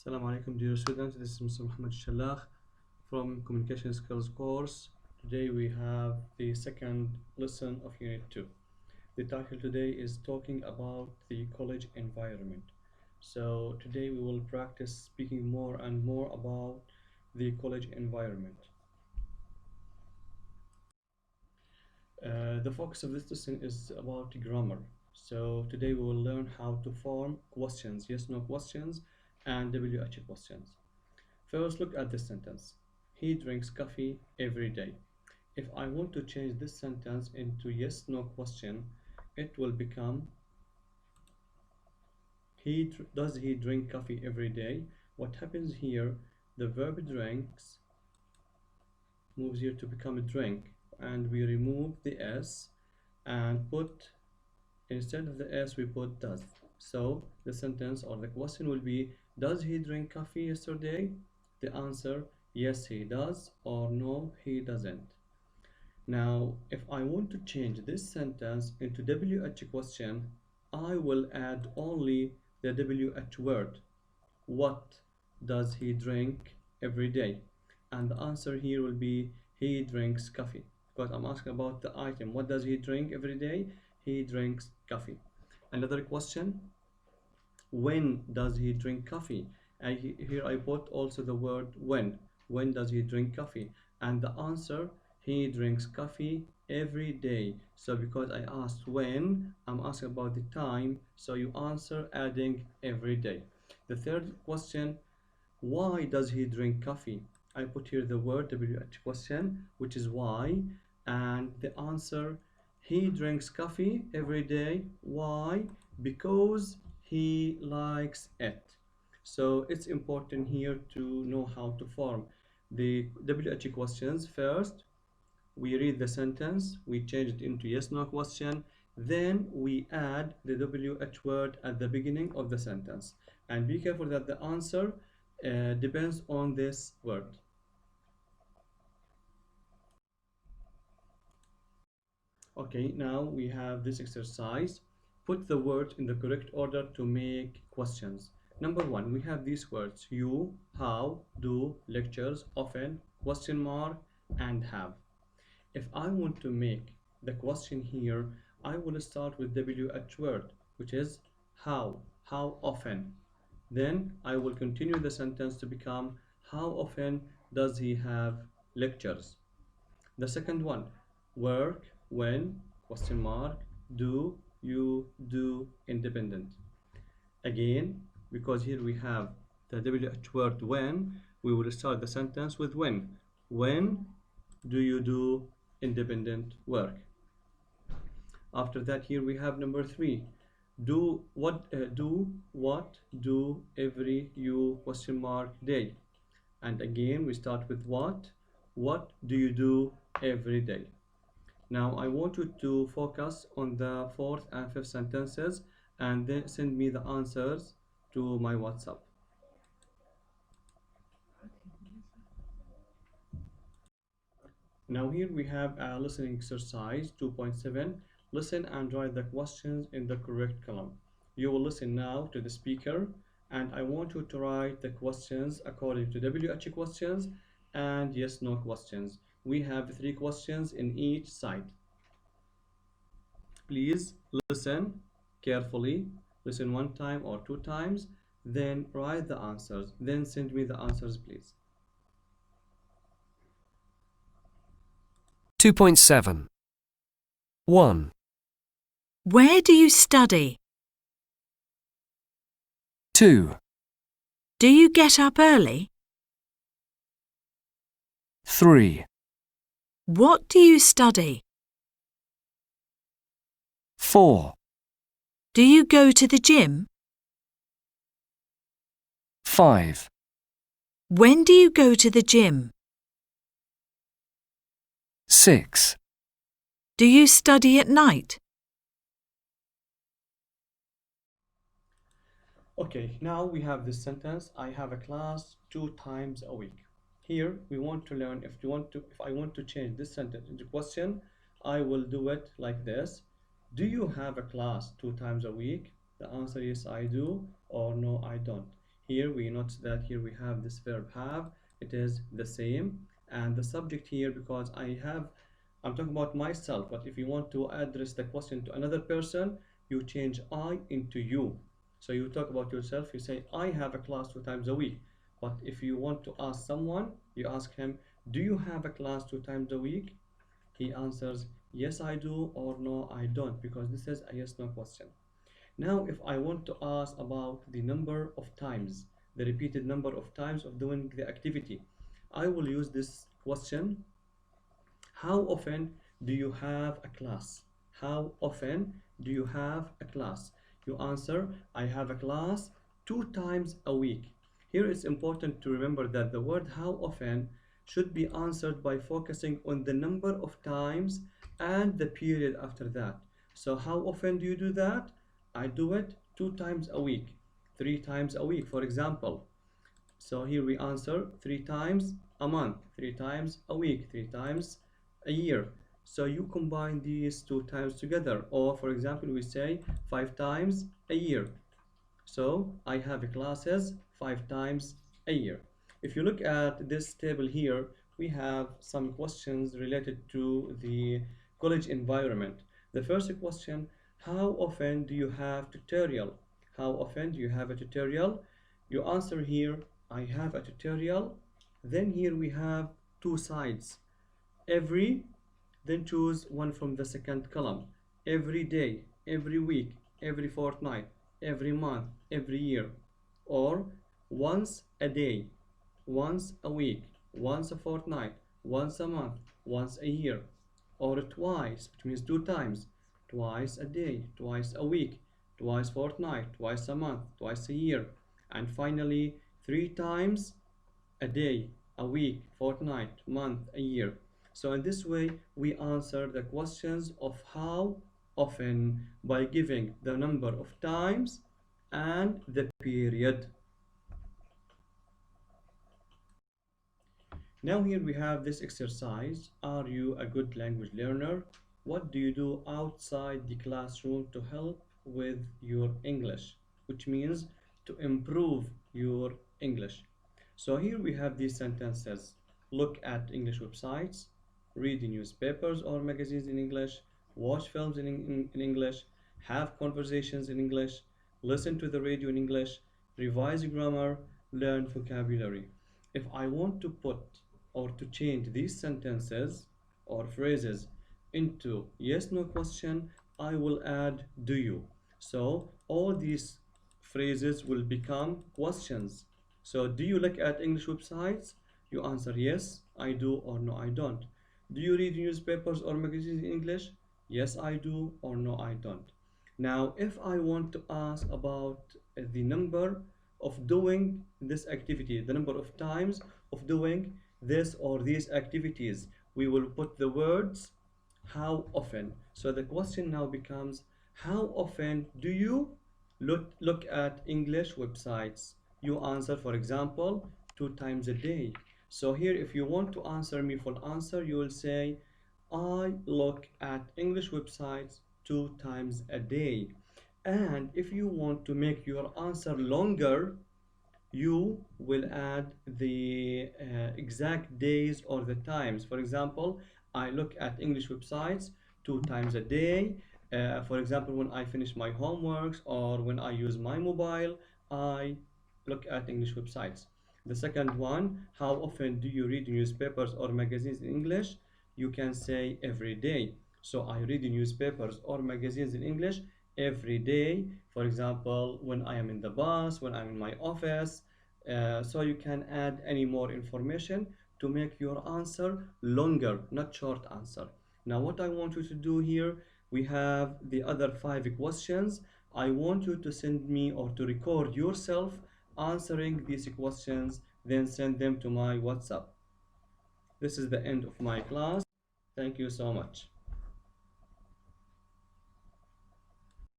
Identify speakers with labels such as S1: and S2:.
S1: Assalamu alaikum, dear students. This is Mr. Muhammad Shalakh from Communication Skills course. Today we have the second lesson of Unit 2. The title today is talking about the college environment. So today we will practice speaking more and more about the college environment. The focus of this lesson is about grammar. So today we will learn how to form questions, yes/no questions, and WH questions. First, look at this sentence. He drinks coffee every day. If I want to change this sentence into yes/no question, it will become does he drink coffee every day? What happens here? The verb drinks moves here to become a drink, and we remove the s and put instead of the s we put does. So the sentence or the question will be, does he drink coffee yesterday? The answer, yes he does, or no he doesn't. Now if I want to change this sentence into WH question, I will add only the WH word. What does he drink every day? And the answer here will be he drinks coffee, because I'm asking about the item. What does he drink every day? He drinks coffee. Another question, when does he drink coffee? And here I put also the word when does he drink coffee? And the answer, he drinks coffee every day. So because I asked when, I'm asking about the time, so you answer adding every day. The third question, why does he drink coffee? I put here the word WH question, which is why, and the answer, he drinks coffee every day. Why? Because he likes it. So it's important here to know how to form the WH questions. First, we read the sentence, we change it into yes/no question, then we add the WH word at the beginning of the sentence. And be careful that the answer depends on this word. Okay, now we have this exercise. Put the words in the correct order to make questions. Number one, we have these words: you, how, do, lectures, often, question mark, and have. If I want to make the question here, I will start with WH word, which is how often. Then I will continue the sentence to become, how often does he have lectures? The second one, work, when, question mark, do, you, do, independent. Again, because here we have the WH word when, we will start the sentence with when. When do you do independent work? After that, here we have number three. Do what do every you question mark day. And again we start with what do you do every day? Now I want you to focus on the fourth and fifth sentences and then send me the answers to my WhatsApp. Now here we have a listening exercise 2.7. Listen and write the questions in the correct column. You will listen now to the speaker, and I want you to write the questions according to WH questions and yes/no questions. We have 3 questions in each side. Please listen carefully. Listen 1 time or 2 times, then write the answers. Then send me the answers, please.
S2: 2.7. 1,
S3: Where do you study?
S2: 2,
S3: Do you get up early?
S2: 3,
S3: What do you study?
S2: 4,
S3: Do you go to the gym?
S2: 5,
S3: When do you go to the gym?
S2: 6,
S3: Do you study at night?
S1: Okay, now we have this sentence. I have a class 2 times a week. Here we want to learn if I want to change this sentence into question, I will do it like this. Do you have a class 2 times a week? The answer is I do, or no I don't. Here we notice that here we have this verb have, it is the same, and the subject here, because I'm talking about myself, but if you want to address the question to another person, you change I into you. So you talk about yourself, you say I have a class 2 times a week. But if you want to ask someone, you ask him, do you have a class 2 times a week? He answers, yes I do, or no I don't, because this is a yes no question. Now if I want to ask about the number of times, the repeated number of times of doing the activity, I will use this question: how often do you have a class? How often do you have a class? You answer, I have a class 2 times a week. Here it's important to remember that the word how often should be answered by focusing on the number of times and the period after that. So how often do you do that? I do it 2 times a week, 3 times a week, for example. So here we answer 3 times a month, 3 times a week, 3 times a year. So you combine these 2 times together, or for example we say 5 times a year. So I have classes 5 times a year. If you look at this table here, we have some questions related to the college environment. The first question, how often do you have tutorial? How often do you have a tutorial? You answer here, I have a tutorial. Then here we have two sides. Every, then choose one from the second column. Every day, every week, every fortnight, every month, every year. Or once a day, once a week, once a fortnight, once a month, once a year. Or twice, which means 2 times, twice a day, twice a week, twice fortnight, twice a month, twice a year. And finally 3 times a day, a week, fortnight, month, a year. So in this way we answer the questions of how often by giving the number of times and the period. Now here we have this exercise. Are you a good language learner? What do you do outside the classroom to help with your English? Which means to improve your English. So here we have these sentences. Look at English websites, read newspapers or magazines in English, watch films in English, have conversations in English, listen to the radio in English, revise grammar, learn vocabulary. If I want to put or to change these sentences or phrases into yes no question, I will add do you. So all these phrases will become questions. So do you look at English websites? You answer yes I do, or no I don't. Do you read newspapers or magazines in English? Yes I do, or no I don't. Now if I want to ask about the number of doing this activity, the number of times of doing this or these activities, we will put the words how often. So the question now becomes, how often do you look at English websites? You answer, for example, 2 times a day. So here if you want to answer me full answer, you will say I look at English websites 2 times a day. And if you want to make your answer longer, you will add the exact days or the times. For example, I look at English websites 2 times a day. For example, when I finish my homeworks or when I use my mobile, I look at English websites. The second one, how often do you read newspapers or magazines in English? You can say every day. So I read newspapers or magazines in English every day. For example, when I am in the bus, when I'm in my office. So you can add any more information to make your answer longer, not short answer. Now what I want you to do here, we have the other 5 questions. I want you to send me or to record yourself answering these questions, then send them to my WhatsApp. This is the end of my class. Thank you so much.